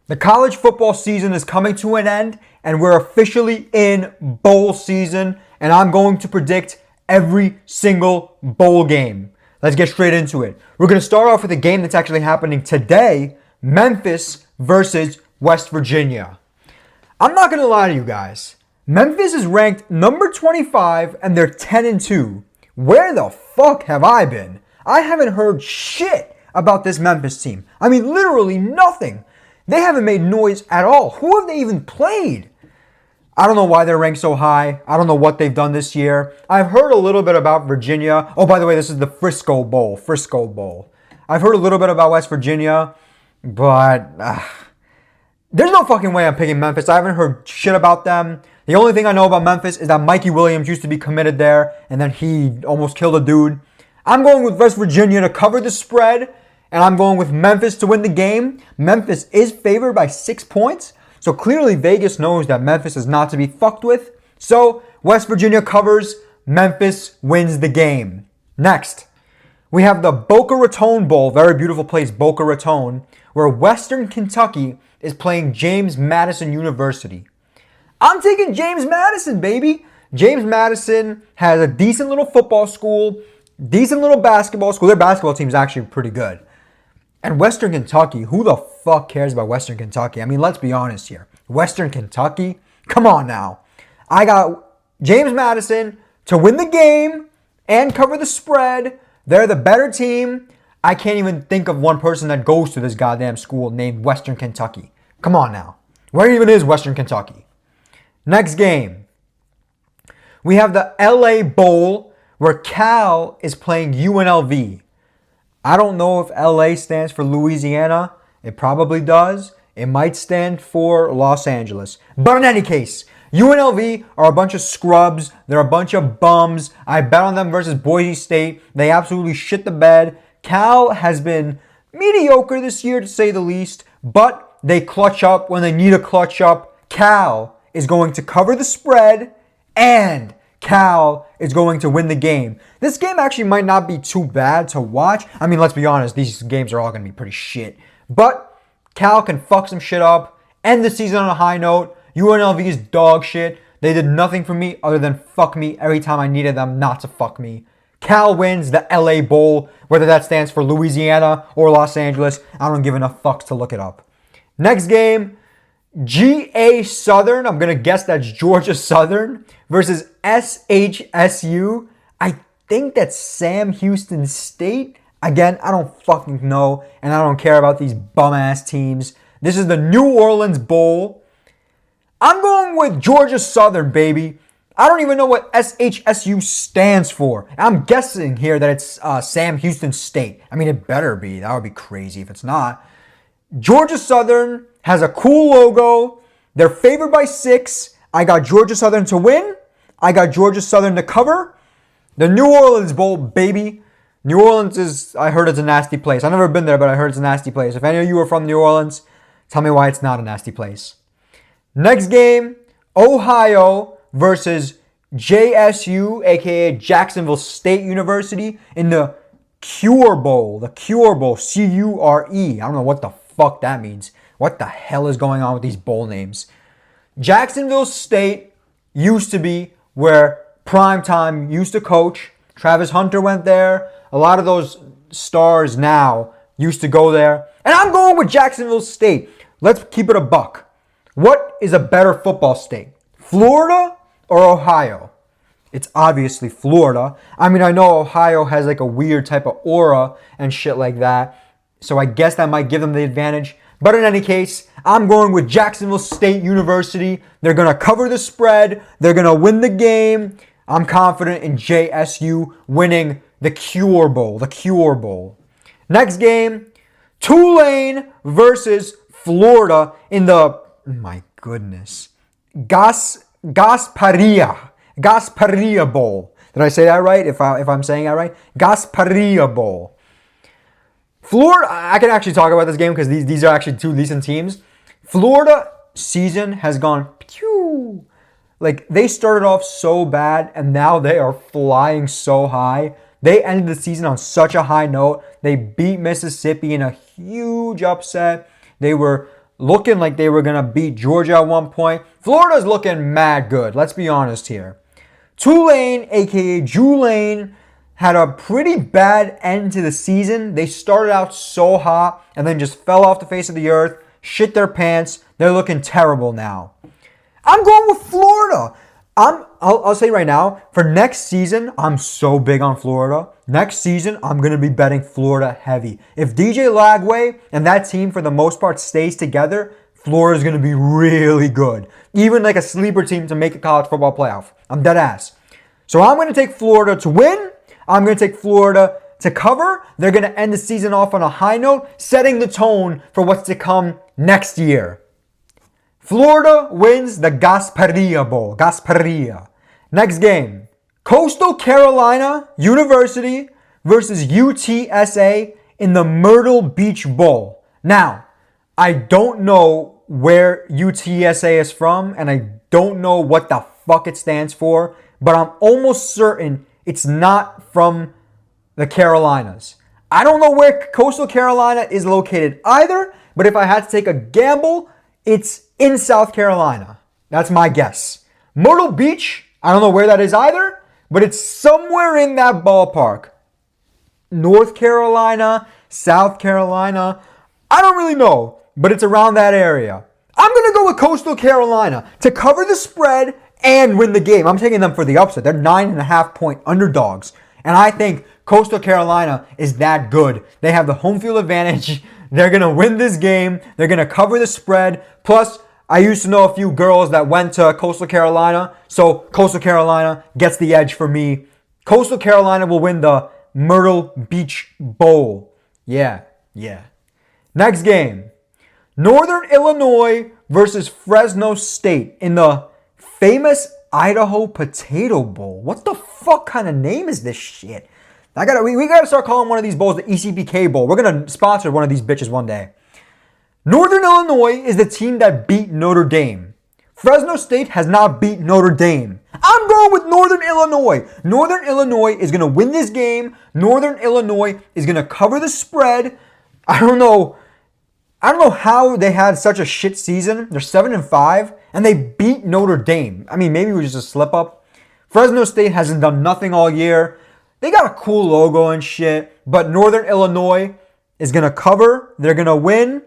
The college football season is coming to an end, and we're officially in bowl season, and I'm going to predict every single bowl game. Let's get straight into it. We're going to start off with a game that's actually happening today, Memphis versus West Virginia. I'm not going to lie to you guys. Memphis is ranked number 25, and they're 10-2. Where the fuck have I been? I haven't heard shit about this Memphis team. I mean, literally nothing. They haven't made noise at all. Who have they even played? I don't know why they're ranked so high. I don't know what they've done this year. I've heard a little bit about Virginia. Oh, by the way, this is the Frisco Bowl. Frisco Bowl. I've heard a little bit about West Virginia, but there's no fucking way I'm picking Memphis. I haven't heard shit about them. The only thing I know about Memphis is that Mikey Williams used to be committed there, and then he almost killed a dude. I'm going with West Virginia to cover the spread, and I'm going with Memphis to win the game. Memphis is favored by 6 points, so clearly Vegas knows that Memphis is not to be fucked with. So West Virginia covers, Memphis wins the game. Next, we have the Boca Raton Bowl, very beautiful place, Boca Raton, where Western Kentucky is playing James Madison University. I'm taking James Madison, baby. James Madison has a decent little football school, decent little basketball school. Their basketball team is actually pretty good. And Western Kentucky, who the fuck cares about Western Kentucky? I mean, let's be honest here. Western Kentucky? Come on now. I got James Madison to win the game and cover the spread. They're the better team. I can't even think of one person that goes to this goddamn school named Western Kentucky. Come on now. Where even is Western Kentucky? Next game. We have the LA Bowl where Cal is playing UNLV. I don't know if LA stands for Louisiana. It probably does. It might stand for Los Angeles. But in any case, UNLV are a bunch of scrubs. They're a bunch of bums. I bet on them versus Boise State. They absolutely shit the bed. Cal has been mediocre this year, to say the least, but they clutch up when they need to clutch up. Cal is going to cover the spread, and Cal is going to win the game. This game actually might not be too bad to watch. I mean, let's be honest, these games are all going to be pretty shit. But Cal can fuck some shit up, end the season on a high note. UNLV is dog shit. They did nothing for me other than fuck me every time I needed them not to fuck me. Cal wins the LA Bowl, whether that stands for Louisiana or Los Angeles. I don't give enough fucks to look it up. Next game, GA Southern, I'm going to guess that's Georgia Southern, versus SHSU. I think that's Sam Houston State. Again, I don't fucking know, and I don't care about these bum-ass teams. This is the New Orleans Bowl. I'm going with Georgia Southern, baby. I don't even know what SHSU stands for. I'm guessing here that it's Sam Houston State. I mean, it better be. That would be crazy if it's not. Georgia Southern has a cool logo. They're favored by 6. I got Georgia Southern to win. I got Georgia Southern to cover. The New Orleans Bowl, baby. New Orleans is, I heard it's a nasty place. I've never been there, but I heard it's a nasty place. If any of you are from New Orleans, tell me why it's not a nasty place. Next game, Ohio versus JSU, aka Jacksonville State University, in the Cure Bowl. The Cure Bowl, C-U-R-E. I don't know what the fuck that means. What the hell is going on with these bowl names? Jacksonville State used to be where Primetime used to coach. Travis Hunter went there. A lot of those stars now used to go there. And I'm going with Jacksonville State. Let's keep it a buck. What is a better football state? Florida or Ohio? It's obviously Florida. I mean, I know Ohio has like a weird type of aura and shit like that. So I guess that might give them the advantage. But in any case, I'm going with Jacksonville State University. They're going to cover the spread. They're going to win the game. I'm confident in JSU winning the Cure Bowl. The Cure Bowl. Next game, Tulane versus Florida in the, my goodness, Gasparilla Bowl. Did I say that right? If I'm saying that right? Gasparilla Bowl. Florida, I can actually talk about this game because these are actually two decent teams. Florida season has gone pew. Like, they started off so bad and now they are flying so high. They ended the season on such a high note. They beat Mississippi in a huge upset. They were looking like they were going to beat Georgia at one point. Florida's looking mad good. Let's be honest here. Tulane, aka Julane, had a pretty bad end to the season. They started out so hot and then just fell off the face of the earth, shit their pants. They're looking terrible now. I'm going with Florida. I'll say right now, for next season, I'm so big on Florida. Next season, I'm going to be betting Florida heavy. If DJ Lagway and that team, for the most part, stays together, Florida's going to be really good. Even like a sleeper team to make a college football playoff. I'm dead ass. So I'm going to take Florida to win. I'm going to take Florida to cover. They're going to end the season off on a high note, setting the tone for what's to come next year. Florida wins the Gasparilla Bowl. Gasparilla. Next game. Coastal Carolina University versus UTSA in the Myrtle Beach Bowl. Now, I don't know where UTSA is from, and I don't know what the fuck it stands for, but I'm almost certain it's not from the Carolinas. I don't know where Coastal Carolina is located either, but if I had to take a gamble, it's in South Carolina. That's my guess. Myrtle Beach, I don't know where that is either, but it's somewhere in that ballpark. North Carolina, South Carolina, I don't really know, but it's around that area. I'm going to go with Coastal Carolina to cover the spread and win the game. I'm taking them for the upset. They're 9.5 point underdogs. And I think Coastal Carolina is that good. They have the home field advantage. They're going to win this game. They're going to cover the spread. Plus, I used to know a few girls that went to Coastal Carolina. So Coastal Carolina gets the edge for me. Coastal Carolina will win the Myrtle Beach Bowl. Yeah. Next game. Northern Illinois versus Fresno State in the famous Idaho Potato Bowl. What the fuck kind of name is this shit? We gotta start calling one of these bowls the ECBK Bowl. We're gonna sponsor one of these bitches one day. Northern Illinois is the team that beat Notre Dame. Fresno State has not beat Notre Dame. I'm going with Northern Illinois. Northern Illinois is gonna win this game. Northern Illinois is gonna cover the spread. I don't know how they had such a shit season. They're 7-5, and they beat Notre Dame. I mean, maybe it was just a slip up. Fresno State hasn't done nothing all year. They got a cool logo and shit, but Northern Illinois is going to cover. They're going to win,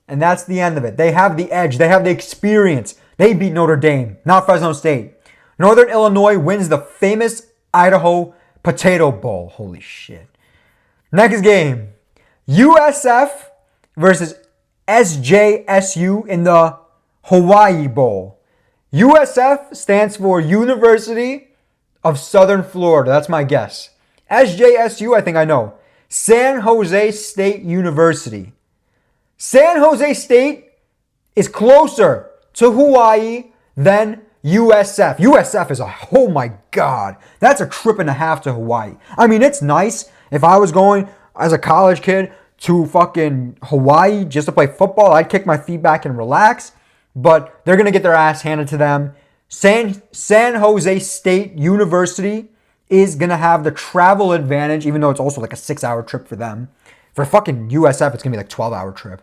and that's the end of it. They have the edge. They have the experience. They beat Notre Dame, not Fresno State. Northern Illinois wins the famous Idaho Potato Bowl. Holy shit. Next game. USF versus SJSU in the Hawaii Bowl. USF stands for University of Southern Florida. That's my guess. SJSU, I think I know. San Jose State University. San Jose State is closer to Hawaii than USF. USF is oh my God. That's a trip and a half to Hawaii. I mean, it's nice. If I was going as a college kid to fucking Hawaii just to play football, I'd kick my feet back and relax. But they're going to get their ass handed to them. San Jose State University is going to have the travel advantage, even though it's also like a 6-hour trip for them. For fucking USF, it's going to be like a 12-hour trip.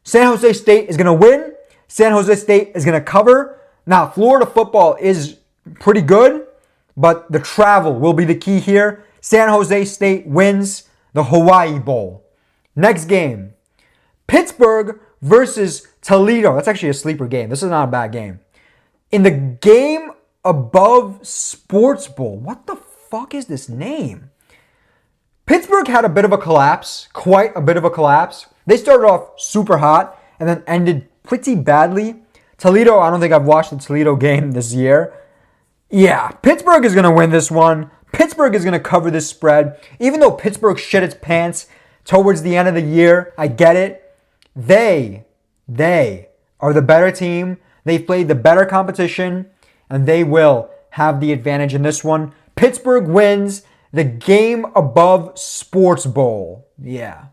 San Jose State is going to win. San Jose State is going to cover. Now, Florida football is pretty good, but the travel will be the key here. San Jose State wins the Hawaii Bowl. Next game, Pittsburgh versus Toledo. That's actually a sleeper game. This is not a bad game. In the game above Sports Bowl. What the fuck is this name? Pittsburgh had a bit of a collapse. Quite a bit of a collapse. They started off super hot and then ended pretty badly. Toledo, I don't think I've watched the Toledo game this year. Yeah, Pittsburgh is going to win this one. Pittsburgh is going to cover this spread. Even though Pittsburgh shit its pants towards the end of the year, I get it. They are the better team. They've played the better competition, and they will have the advantage in this one. Pittsburgh wins the game above Sports Bowl. Yeah.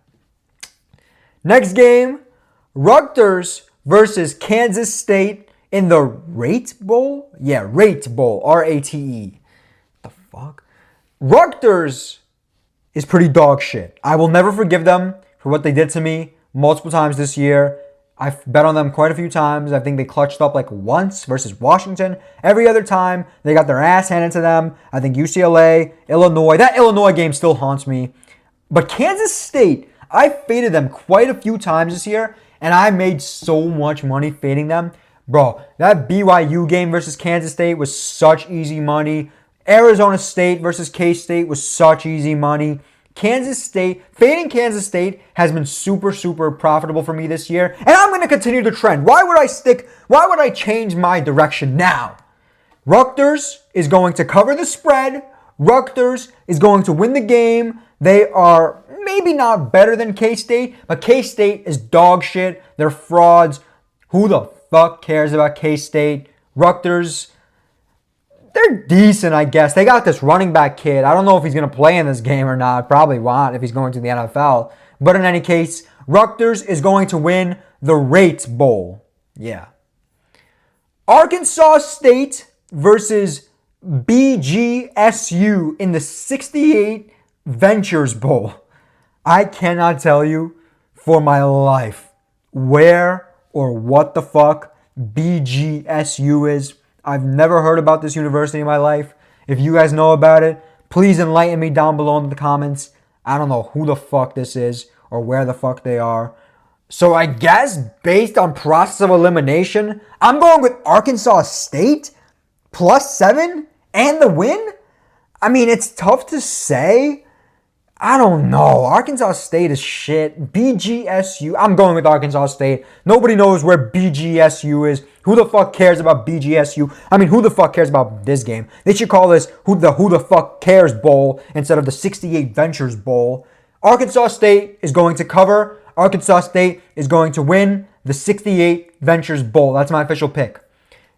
Next game, Rutgers versus Kansas State in the Rate Bowl? Yeah, Rate Bowl. R-A-T-E. What the fuck? Rutgers is pretty dog shit. I will never forgive them for what they did to me multiple times this year. I've bet on them quite a few times. I think they clutched up like once versus Washington. Every other time, they got their ass handed to them. I think UCLA, Illinois, that Illinois game still haunts me. But Kansas State, I faded them quite a few times this year, and I made so much money fading them. Bro, that BYU game versus Kansas State was such easy money. Arizona State versus K-State was such easy money. Fading Kansas State has been super, super profitable for me this year, and I'm going to continue the trend. Why would I change my direction now? Rutgers is going to cover the spread. Rutgers is going to win the game. They are maybe not better than K-State, but K-State is dog shit. They're frauds. Who the fuck cares about K-State? Rutgers, they're decent, I guess. They got this running back kid. I don't know if he's going to play in this game or not. Probably won't if he's going to the NFL. But in any case, Rutgers is going to win the Raton Bowl. Yeah. Arkansas State versus BGSU in the 68 Ventures Bowl. I cannot tell you for my life where or what the fuck BGSU is. I've never heard about this university in my life. If you guys know about it, please enlighten me down below in the comments. I don't know who the fuck this is or where the fuck they are. So I guess based on process of elimination, I'm going with Arkansas State +7 and the win? I mean, it's tough to say. I don't know. Arkansas State is shit. BGSU. I'm going with Arkansas State. Nobody knows where BGSU is. Who the fuck cares about BGSU? I mean, who the fuck cares about this game? They should call this Who the Fuck Cares Bowl instead of the 68 Ventures Bowl. Arkansas State is going to cover. Arkansas State is going to win the 68 Ventures Bowl. That's my official pick.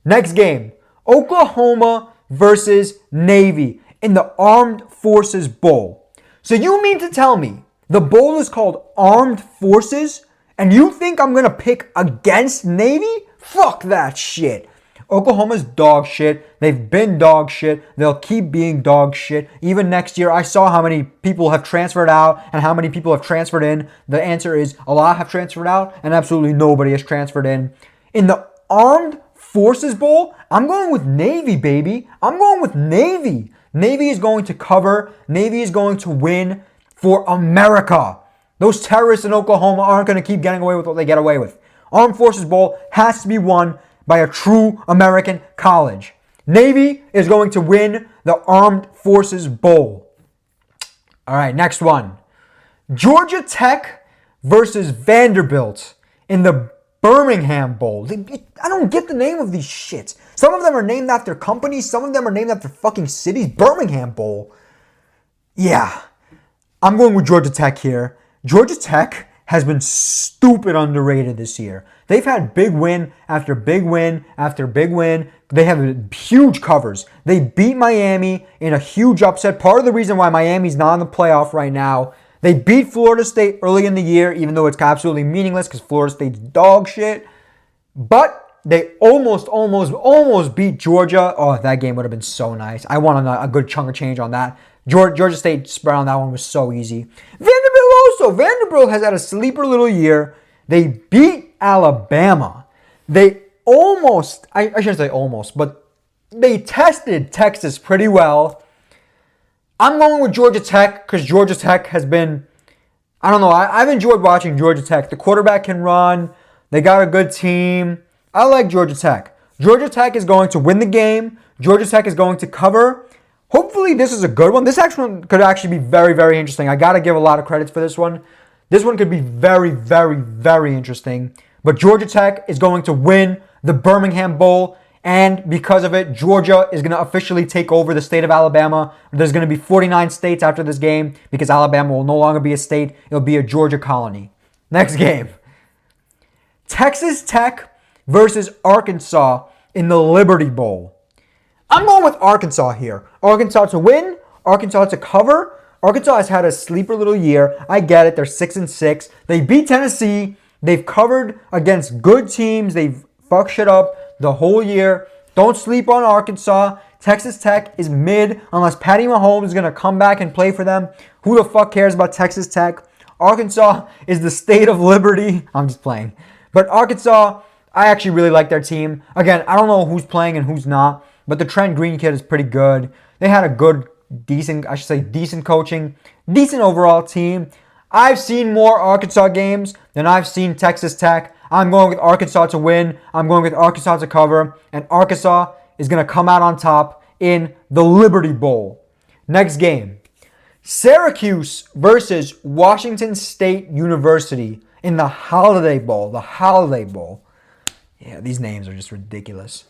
Next game. Oklahoma versus Navy in the Armed Forces Bowl. So you mean to tell me the bowl is called Armed Forces and you think I'm going to pick against Navy? Fuck that shit. Oklahoma's dog shit. They've been dog shit. They'll keep being dog shit. Even next year, I saw how many people have transferred out and how many people have transferred in. The answer is a lot have transferred out and absolutely nobody has transferred in. In the Armed Forces Bowl, I'm going with Navy, baby. I'm going with Navy. Navy is going to cover. Navy is going to win for America. Those terrorists in Oklahoma aren't going to keep getting away with what they get away with. Armed Forces Bowl has to be won by a true American college. Navy is going to win the Armed Forces Bowl. All right, next one. Georgia Tech versus Vanderbilt in the Birmingham Bowl. I don't get the name of these shits. Some of them are named after companies. Some of them are named after fucking cities. Birmingham Bowl. Yeah. I'm going with Georgia Tech here. Georgia Tech has been stupid underrated this year. They've had big win after big win after big win. They have huge covers. They beat Miami in a huge upset. Part of the reason why Miami's not in the playoff right now. They beat Florida State early in the year, even though it's absolutely meaningless because Florida State's dog shit. But they almost beat Georgia. Oh, that game would have been so nice. I won a good chunk of change on that. Georgia State spread on that one was so easy. Vanderbilt has had a sleeper little year. They beat Alabama. They almost, I shouldn't say almost, but they tested Texas pretty well. I'm going with Georgia Tech because Georgia Tech has been, I don't know, I've enjoyed watching Georgia Tech. The quarterback can run. They got a good team. I like Georgia Tech. Georgia Tech is going to win the game. Georgia Tech is going to cover. Hopefully this is a good one. This actually could actually be very, very interesting. I got to give a lot of credits for this one. This one could be very, very, very interesting. But Georgia Tech is going to win the Birmingham Bowl. And because of it, Georgia is going to officially take over the state of Alabama. There's going to be 49 states after this game because Alabama will no longer be a state. It'll be a Georgia colony. Next game. Texas Tech versus Arkansas in the Liberty Bowl. I'm going with Arkansas here. Arkansas to win. Arkansas to cover. Arkansas has had a sleeper little year. I get it. They're 6-6. They beat Tennessee. They've covered against good teams. They've fucked shit up the whole year. Don't sleep on Arkansas. Texas Tech is mid unless Patty Mahomes is going to come back and play for them. Who the fuck cares about Texas Tech? Arkansas is the state of liberty. I'm just playing. But Arkansas, I actually really like their team. Again, I don't know who's playing and who's not, but the Trent Green kid is pretty good. They had a decent coaching, decent overall team. I've seen more Arkansas games than I've seen Texas Tech. I'm going with Arkansas to win. I'm going with Arkansas to cover. And Arkansas is going to come out on top in the Liberty Bowl. Next game. Syracuse versus Washington State University in the Holiday Bowl. The Holiday Bowl. Yeah, these names are just ridiculous.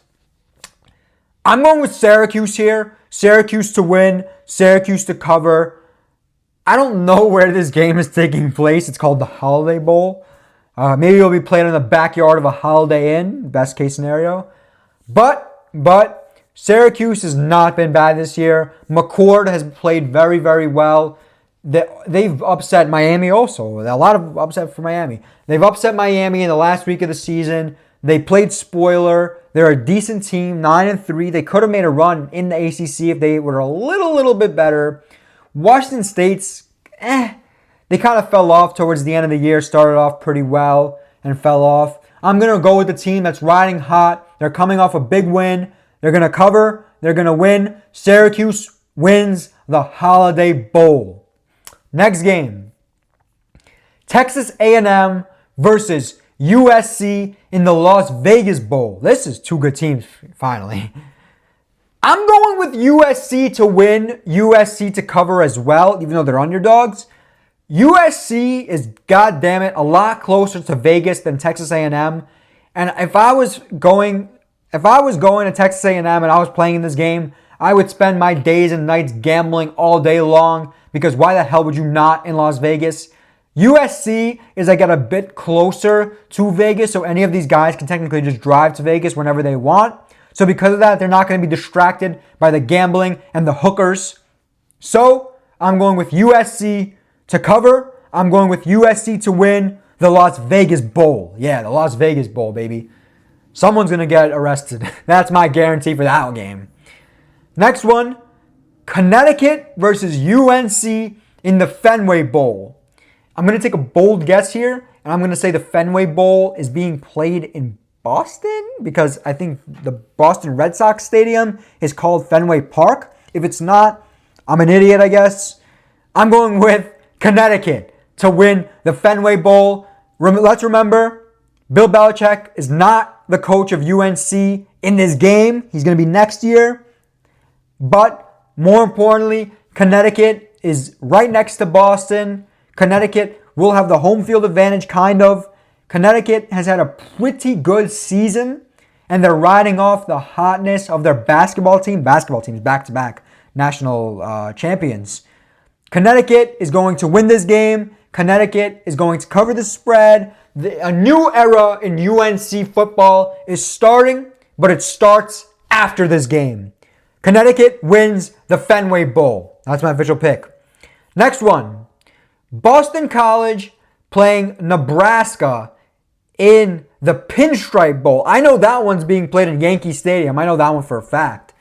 I'm going with Syracuse here. Syracuse to win. Syracuse to cover. I don't know where this game is taking place. It's called the Holiday Bowl. Maybe it'll be played in the backyard of a Holiday Inn. Best case scenario. But Syracuse has not been bad this year. McCord has played very, very well. They've upset Miami also. A lot of upset for Miami. They've upset Miami in the last week of the season. They played spoiler. They're a decent team, 9-3. They could have made a run in the ACC if they were a little bit better. Washington State's, they kind of fell off towards the end of the year. Started off pretty well and fell off. I'm going to go with the team that's riding hot. They're coming off a big win. They're going to cover. They're going to win. Syracuse wins the Holiday Bowl. Next game. Texas A&M versus USC in the Las Vegas Bowl. This is two good teams, finally. I'm going with USC to win, USC to cover as well, even though they're underdogs. USC is, goddammit, a lot closer to Vegas than Texas A&M. And if I was going to Texas A&M and I was playing in this game, I would spend my days and nights gambling all day long, because why the hell would you not in Las Vegas? USC is like a bit closer to Vegas, so any of these guys can technically just drive to Vegas whenever they want. So because of that, they're not going to be distracted by the gambling and the hookers. So I'm going with USC to cover. I'm going with USC to win the Las Vegas Bowl. Yeah, the Las Vegas Bowl, baby. Someone's going to get arrested. That's my guarantee for that game. Next one, Connecticut versus UNC in the Fenway Bowl. I'm going to take a bold guess here, and I'm going to say the Fenway Bowl is being played in Boston, because I think the Boston Red Sox stadium is called Fenway Park. If it's not, I'm an idiot, I guess. I'm going with Connecticut to win the Fenway Bowl. Let's remember, Bill Belichick is not the coach of UNC in this game. He's going to be next year. But more importantly, Connecticut is right next to Boston. Connecticut will have the home field advantage, kind of. Connecticut has had a pretty good season, and they're riding off the hotness of their basketball team. Basketball teams back-to-back national champions. Connecticut is going to win this game. Connecticut is going to cover the spread. A new era in UNC football is starting, but it starts after this game. Connecticut wins the Fenway Bowl. That's my official pick. Next one. Boston College playing Nebraska in the Pinstripe Bowl. I know that one's being played in Yankee Stadium. I know that one for a fact.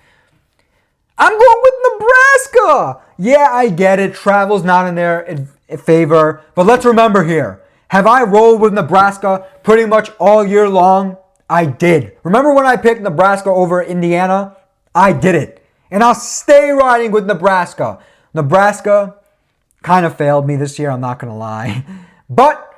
I'm going with Nebraska. Yeah, I get it. Travel's not in their favor. But let's remember here. Have I rolled with Nebraska pretty much all year long? I did. Remember when I picked Nebraska over Indiana? I did it. And I'll stay riding with Nebraska. Nebraska kind of failed me this year, I'm not going to lie. But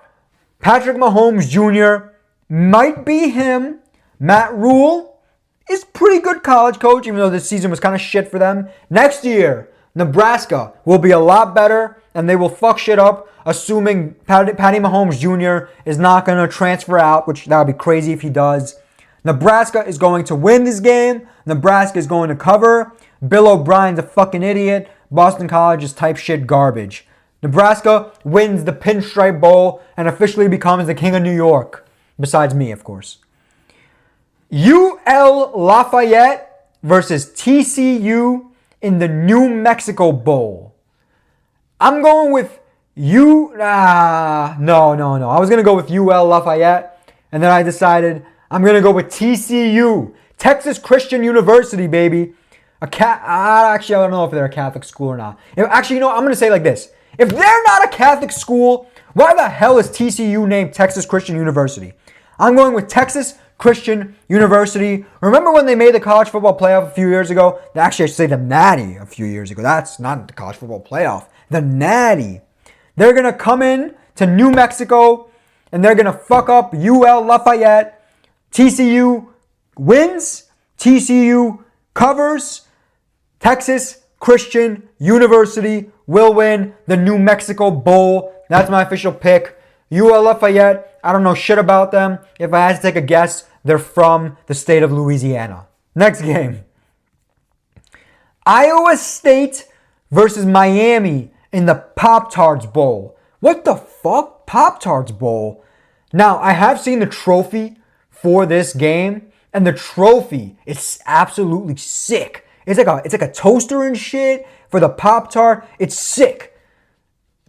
Patrick Mahomes Jr. might be him. Matt Rule is pretty good college coach, even though this season was kind of shit for them. Next year, Nebraska will be a lot better, and they will fuck shit up, assuming Patty Mahomes Jr. is not going to transfer out, which that would be crazy if he does. Nebraska is going to win this game. Nebraska is going to cover. Bill O'Brien's a fucking idiot. Boston College is type shit garbage. Nebraska wins the Pinstripe Bowl and officially becomes the king of New York. Besides me, of course. UL Lafayette versus TCU in the New Mexico Bowl. I'm going with no. I was going to go with UL Lafayette, and then I decided I'm going to go with TCU. Texas Christian University, baby. Actually, I don't know if they're a Catholic school or not. I'm going to say it like this. If they're not a Catholic school, why the hell is TCU named Texas Christian University? I'm going with Texas Christian University. Remember when they made the college football playoff a few years ago? Actually, I should say the Natty a few years ago. That's not the college football playoff. The Natty. They're going to come in to New Mexico and they're going to fuck up UL Lafayette. TCU wins. TCU covers. Texas Christian University will win the New Mexico Bowl. That's my official pick. UL Lafayette, I don't know shit about them. If I had to take a guess, they're from the state of Louisiana. Next game. Iowa State versus Miami in the Pop-Tarts Bowl. What the fuck? Pop-Tarts Bowl? Now, I have seen the trophy for this game, and the trophy is absolutely sick. It's like a toaster and shit for the Pop-Tart. It's sick.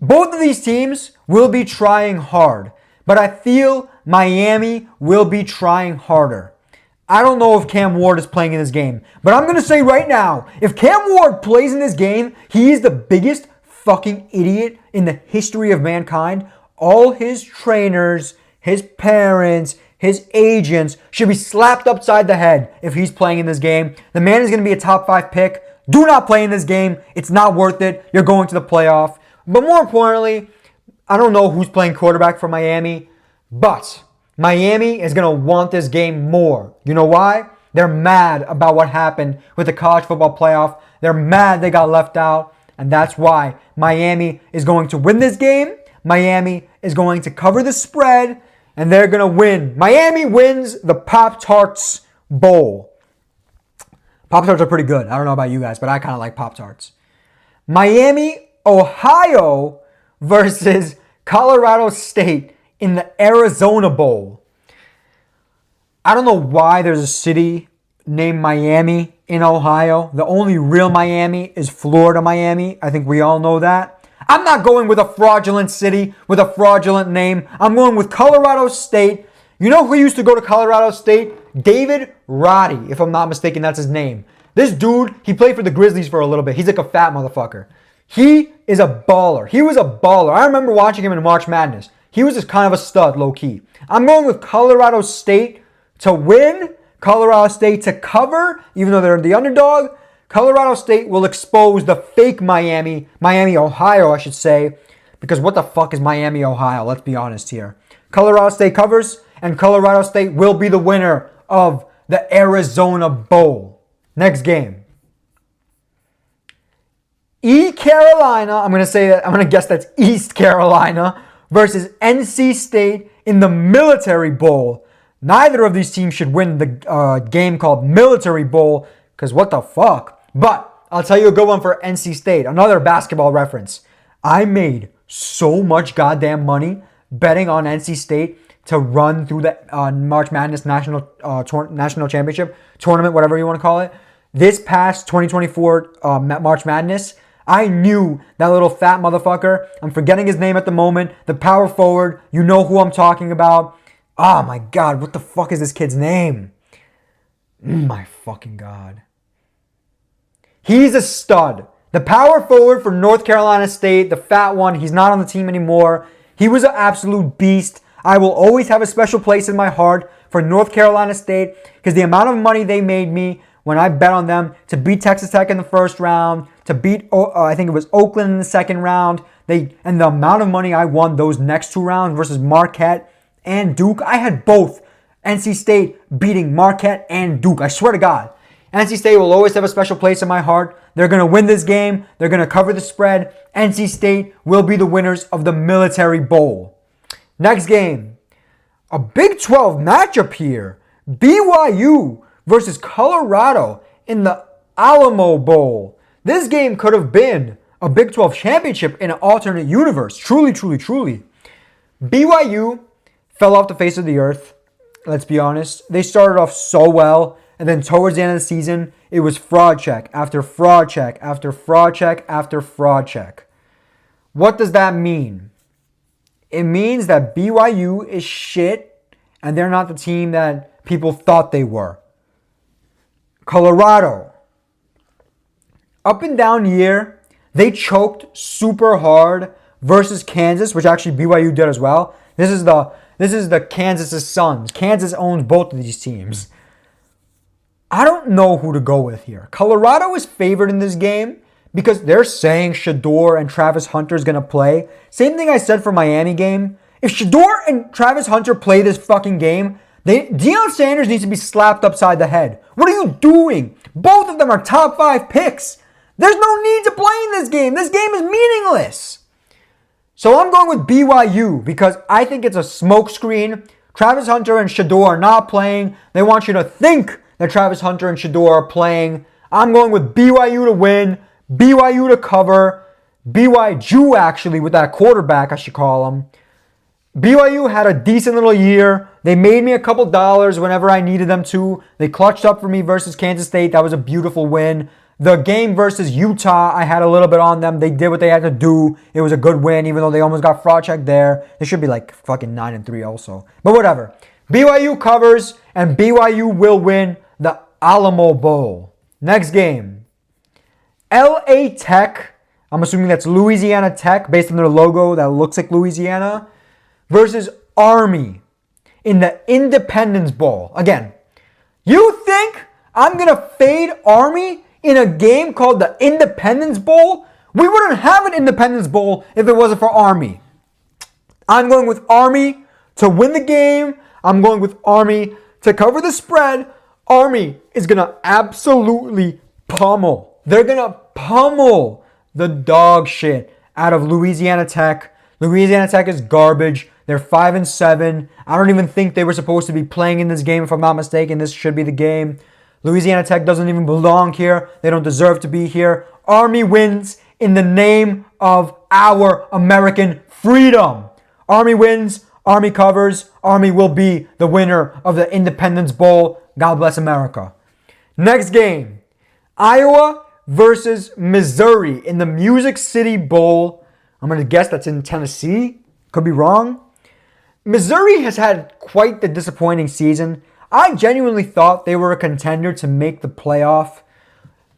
Both of these teams will be trying hard, but I feel Miami will be trying harder. I don't know if Cam Ward is playing in this game, but I'm going to say right now, if Cam Ward plays in this game, he is the biggest fucking idiot in the history of mankind. All his trainers, his parents, his agents should be slapped upside the head if he's playing in this game. The man is going to be a top 5 pick. Do not play in this game. It's not worth it. You're going to the playoff. But more importantly, I don't know who's playing quarterback for Miami, but Miami is going to want this game more. You know why? They're mad about what happened with the college football playoff. They're mad they got left out, and that's why Miami is going to win this game. Miami is going to cover the spread, and they're going to win. Miami wins the Pop-Tarts Bowl. Pop-Tarts are pretty good. I don't know about you guys, but I kind of like Pop-Tarts. Miami, Ohio versus Colorado State in the Arizona Bowl. I don't know why there's a city named Miami in Ohio. The only real Miami is Florida Miami. I think we all know that. I'm not going with a fraudulent city with a fraudulent name. I'm going with Colorado State. You know who used to go to Colorado State? David Roddy, if I'm not mistaken, that's his name. This dude, he played for the Grizzlies for a little bit. He's like a fat motherfucker. He is a baller. He was a baller. I remember watching him in March Madness. He was just kind of a stud, low-key. I'm going with Colorado State to win, Colorado State to cover, even though they're the underdog. Colorado State will expose the fake Miami, Ohio, I should say, because what the fuck is Miami, Ohio? Let's be honest here. Colorado State covers, and Colorado State will be the winner of the Arizona Bowl. Next game. Carolina, I'm going to guess that's East Carolina versus NC State in the Military Bowl. Neither of these teams should win the game called Military Bowl, because what the fuck? But I'll tell you a good one for NC State. Another basketball reference. I made so much goddamn money betting on NC State to run through the March Madness National Championship tournament, whatever you want to call it. This past 2024 March Madness, I knew that little fat motherfucker. I'm forgetting his name at the moment. The power forward. You know who I'm talking about. Oh my God, what the fuck is this kid's name? My fucking God. He's a stud. The power forward for North Carolina State, the fat one, he's not on the team anymore. He was an absolute beast. I will always have a special place in my heart for North Carolina State because the amount of money they made me when I bet on them to beat Texas Tech in the first round, to beat, I think it was Oakland in the second round, and the amount of money I won those next 2 rounds versus Marquette and Duke, I had both NC State beating Marquette and Duke. I swear to God. NC State will always have a special place in my heart. They're going to win this game. They're going to cover the spread. NC State will be the winners of the Military Bowl. Next game. A Big 12 matchup here. BYU versus Colorado in the Alamo Bowl. This game could have been a Big 12 championship in an alternate universe. Truly, truly, truly. BYU fell off the face of the earth. Let's be honest. They started off so well. And then towards the end of the season, it was fraud check after fraud check after fraud check after fraud check. What does that mean? It means that BYU is shit and they're not the team that people thought they were. Colorado. Up and down year, they choked super hard versus Kansas, which actually BYU did as well. This is the This is the Kansas' Suns. Kansas owns both of these teams. I don't know who to go with here. Colorado is favored in this game because they're saying Shedeur and Travis Hunter is going to play. Same thing I said for Miami game. If Shedeur and Travis Hunter play this fucking game, Deion Sanders needs to be slapped upside the head. What are you doing? Both of them are top 5 picks. There's no need to play in this game. This game is meaningless. So I'm going with BYU because I think it's a smokescreen. Travis Hunter and Shedeur are not playing. They want you to think that Travis Hunter and Shedeur are playing. I'm going with BYU to win, BYU to cover, BYU actually with that quarterback, I should call him. BYU had a decent little year. They made me a couple dollars whenever I needed them to. They clutched up for me versus Kansas State. That was a beautiful win. The game versus Utah, I had a little bit on them. They did what they had to do. It was a good win, even though they almost got fraud checked there. They should be like fucking 9-3 also. But whatever. BYU covers, and BYU will win the Alamo Bowl. Next game. LA Tech, I'm assuming that's Louisiana Tech, based on their logo that looks like Louisiana, versus Army in the Independence Bowl. Again, you think I'm going to fade Army in a game called the Independence Bowl? We wouldn't have an Independence Bowl if it wasn't for Army. I'm going with Army to win the game. I'm going with Army to cover the spread. Army is going to absolutely pummel. They're going to pummel the dog shit out of Louisiana Tech. Louisiana Tech is garbage. They're 5-7. I don't even think they were supposed to be playing in this game, if I'm not mistaken. This should be the game. Louisiana Tech doesn't even belong here. They don't deserve to be here. Army wins in the name of our American freedom. Army wins. Army covers. Army will be the winner of the Independence Bowl. God bless America. Next game. Iowa versus Missouri in the Music City Bowl. I'm going to guess that's in Tennessee. Could be wrong. Missouri has had quite the disappointing season. I genuinely thought they were a contender to make the playoff.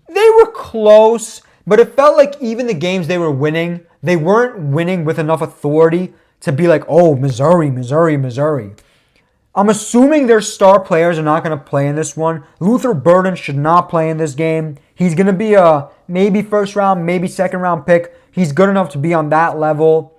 They were close, but it felt like even the games they were winning, they weren't winning with enough authority to be like, oh, Missouri, Missouri, Missouri. I'm assuming their star players are not going to play in this one. Luther Burden should not play in this game. He's going to be a maybe first round, maybe second round pick. He's good enough to be on that level.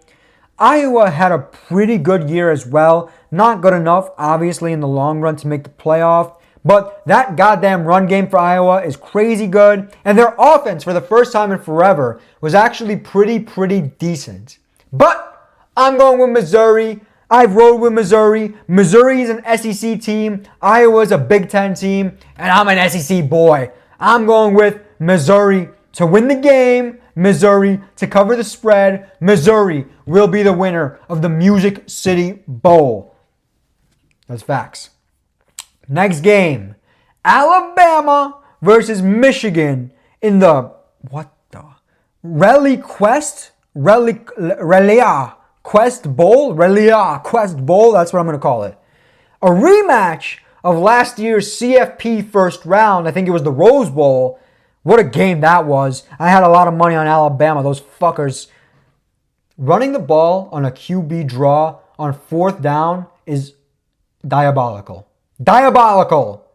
Iowa had a pretty good year as well. Not good enough, obviously, in the long run to make the playoff. But that goddamn run game for Iowa is crazy good. And their offense, for the first time in forever, was actually pretty decent. But I'm going with Missouri. I've rode with Missouri. Missouri is an SEC team. Iowa is a Big Ten team. And I'm an SEC boy. I'm going with Missouri to win the game. Missouri to cover the spread. Missouri will be the winner of the Music City Bowl. That's facts. Next game. Alabama versus Michigan in the, Quest Bowl, that's what I'm going to call it. A rematch of last year's CFP first round. I think it was the Rose Bowl. What a game that was. I had a lot of money on Alabama. Those fuckers. Running the ball on a QB draw on fourth down is diabolical. Diabolical.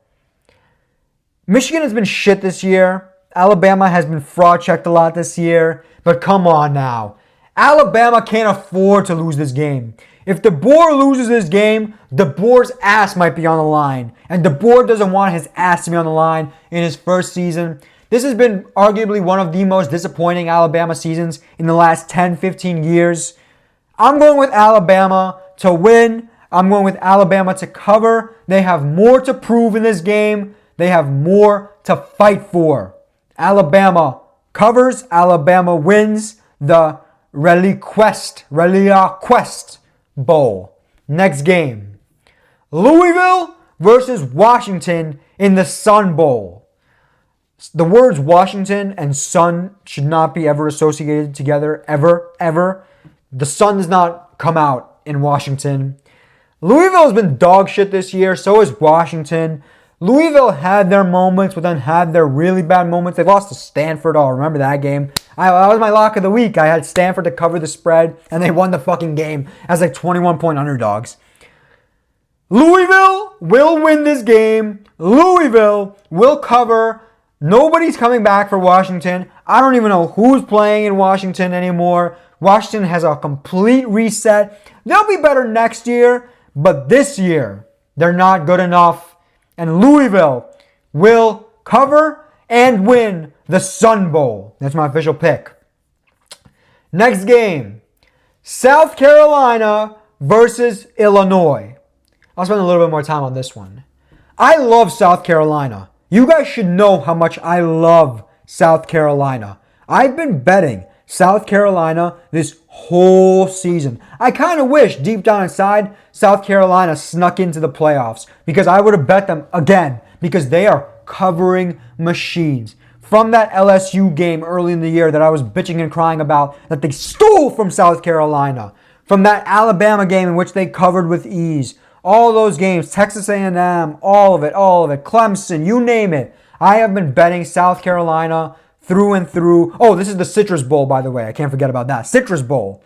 Michigan has been shit this year. Alabama has been fraud checked a lot this year. But come on now. Alabama can't afford to lose this game. If DeBoer loses this game, DeBoer's ass might be on the line. And DeBoer doesn't want his ass to be on the line in his first season. This has been arguably one of the most disappointing Alabama seasons in the last 10, 15 years. I'm going with Alabama to win. I'm going with Alabama to cover. They have more to prove in this game. They have more to fight for. Alabama covers. Alabama wins the Quest Bowl. Next game. Louisville versus Washington in the Sun Bowl. The words Washington and sun should not be ever associated together, ever. The sun does not come out in Washington. Louisville has been dog shit this year, so is Washington. Louisville had their moments, but then had their really bad moments. They lost to Stanford. Oh, remember that game? That was my lock of the week. I had Stanford to cover the spread, and they won the fucking game as like 21-point underdogs. Louisville will win this game. Louisville will cover. Nobody's coming back for Washington. I don't even know who's playing in Washington anymore. Washington has a complete reset. They'll be better next year, but this year, they're not good enough. And Louisville will cover and win the Sun Bowl. That's my official pick. Next game, South Carolina versus Illinois. I'll spend a little bit more time on this one. I love South Carolina. You guys should know how much I love South Carolina. I've been betting South Carolina this whole season. I kind of wish deep down inside South Carolina snuck into the playoffs because I would have bet them again because they are covering machines. From that LSU game early in the year that I was bitching and crying about that they stole from South Carolina. From that Alabama game in which they covered with ease. All those games, Texas A&M, all of it, Clemson, you name it. I have been betting South Carolina through and through. Oh, this is the Citrus Bowl, by the way. I can't forget about that. Citrus Bowl.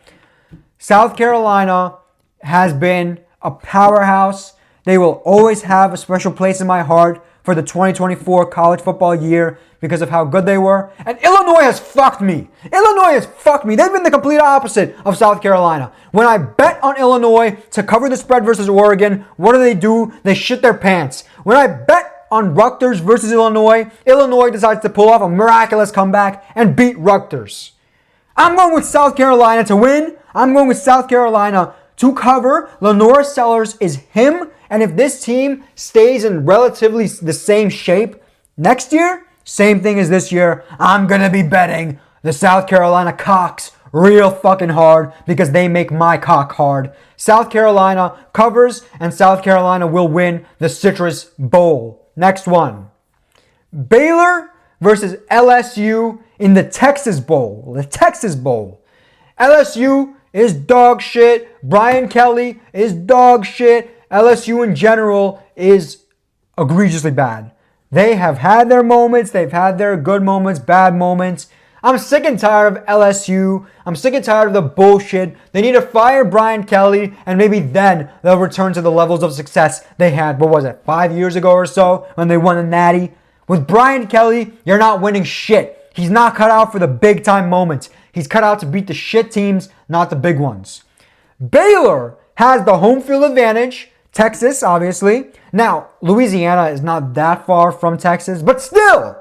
South Carolina has been a powerhouse. They will always have a special place in my heart for the 2024 college football year because of how good they were. And Illinois has fucked me. They've been the complete opposite of South Carolina. When I bet on Illinois to cover the spread versus Oregon, what do? They shit their pants. When I bet on Rutgers versus Illinois, Illinois decides to pull off a miraculous comeback and beat Rutgers. I'm going with South Carolina to win. I'm going with South Carolina to cover. Lenore Sellers is him. And if this team stays in relatively the same shape next year, same thing as this year, I'm going to be betting the South Carolina Cocks real fucking hard because they make my cock hard. South Carolina covers and South Carolina will win the Citrus Bowl. Next one. Baylor versus LSU in the Texas Bowl. The Texas Bowl. LSU is dog shit. Brian Kelly is dog shit. LSU in general is egregiously bad. They have had their moments. They've had their good moments, bad moments. I'm sick and tired of LSU. I'm sick and tired of the bullshit. They need to fire Brian Kelly, and maybe then they'll return to the levels of success they had, 5 years ago or so when they won a natty? With Brian Kelly, you're not winning shit. He's not cut out for the big-time moments. He's cut out to beat the shit teams, not the big ones. Baylor has the home field advantage. Texas, obviously. Now, Louisiana is not that far from Texas, but still,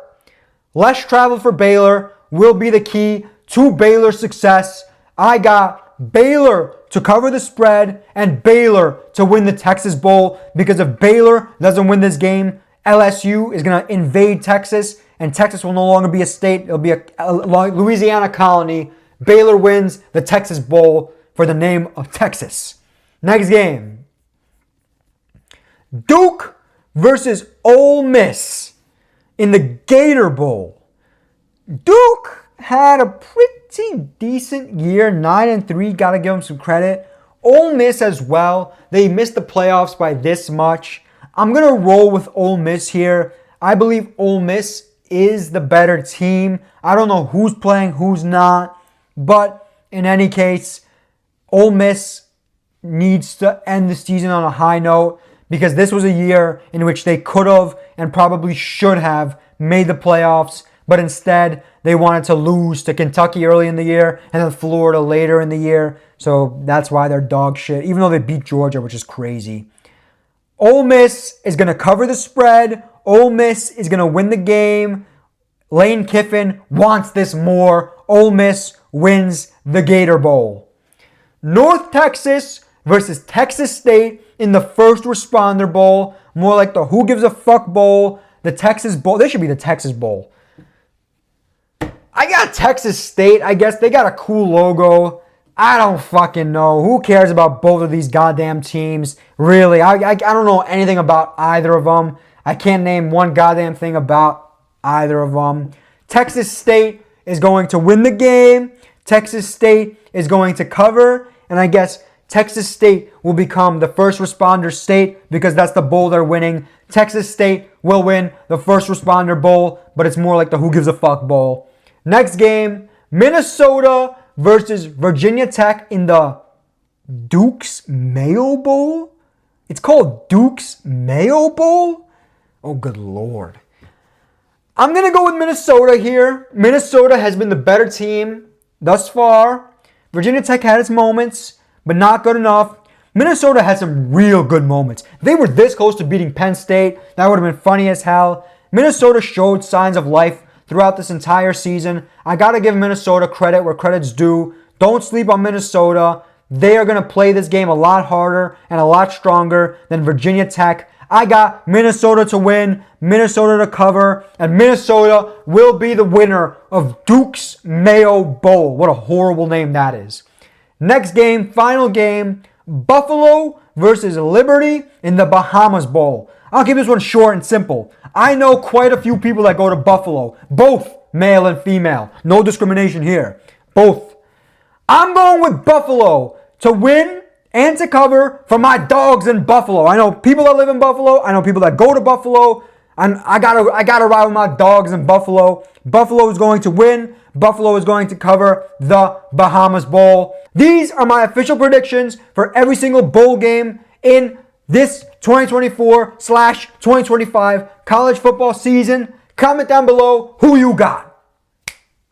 less travel for Baylor will be the key to Baylor's success. I got Baylor to cover the spread and Baylor to win the Texas Bowl because if Baylor doesn't win this game, LSU is going to invade Texas and Texas will no longer be a state. It'll be a Louisiana colony. Baylor wins the Texas Bowl for the name of Texas. Next game. Duke versus Ole Miss in the Gator Bowl. Duke had a pretty decent year, 9-3. Got to give them some credit. Ole Miss as well. They missed the playoffs by this much. I'm going to roll with Ole Miss here. I believe Ole Miss is the better team. I don't know who's playing, who's not. But in any case, Ole Miss needs to end the season on a high note because this was a year in which they could have and probably should have made the playoffs. But instead, they wanted to lose to Kentucky early in the year and then Florida later in the year. So that's why they're dog shit, even though they beat Georgia, which is crazy. Ole Miss is going to cover the spread. Ole Miss is going to win the game. Lane Kiffin wants this more. Ole Miss wins the Gator Bowl. North Texas versus Texas State in the First Responder Bowl. More like the Who Gives a Fuck Bowl. The Texas Bowl. They should be the Texas Bowl. I got Texas State. I guess they got a cool logo. I don't fucking know. Who cares about both of these goddamn teams? Really, I don't know anything about either of them. I can't name one goddamn thing about either of them. Texas State is going to win the game. Texas State is going to cover. And I guess Texas State will become the First Responder State because that's the bowl they're winning. Texas State will win the First Responder Bowl, but it's more like the Who Gives a Fuck Bowl. Next game, Minnesota versus Virginia Tech in the Duke's Mayo Bowl. It's called Duke's Mayo Bowl? Oh, good Lord. I'm going to go with Minnesota here. Minnesota has been the better team thus far. Virginia Tech had its moments, but not good enough. Minnesota had some real good moments. They were this close to beating Penn State. That would have been funny as hell. Minnesota showed signs of life throughout this entire season. I got to give Minnesota credit where credit's due. Don't sleep on Minnesota. They are going to play this game a lot harder and a lot stronger than Virginia Tech. I got Minnesota to win, Minnesota to cover, and Minnesota will be the winner of Duke's Mayo Bowl. What a horrible name that is. Next game, final game, Buffalo versus Liberty in the Bahamas Bowl. I'll keep this one short and simple. I know quite a few people that go to Buffalo, both male and female. No discrimination here. Both. I'm going with Buffalo to win and to cover for my dogs in Buffalo. I know people that live in Buffalo. I know people that go to Buffalo. And I gotta ride with my dogs in Buffalo. Buffalo is going to win. Buffalo is going to cover the Bahamas Bowl. These are my official predictions for every single bowl game in this 2024/2025 college football season. Comment down below who you got.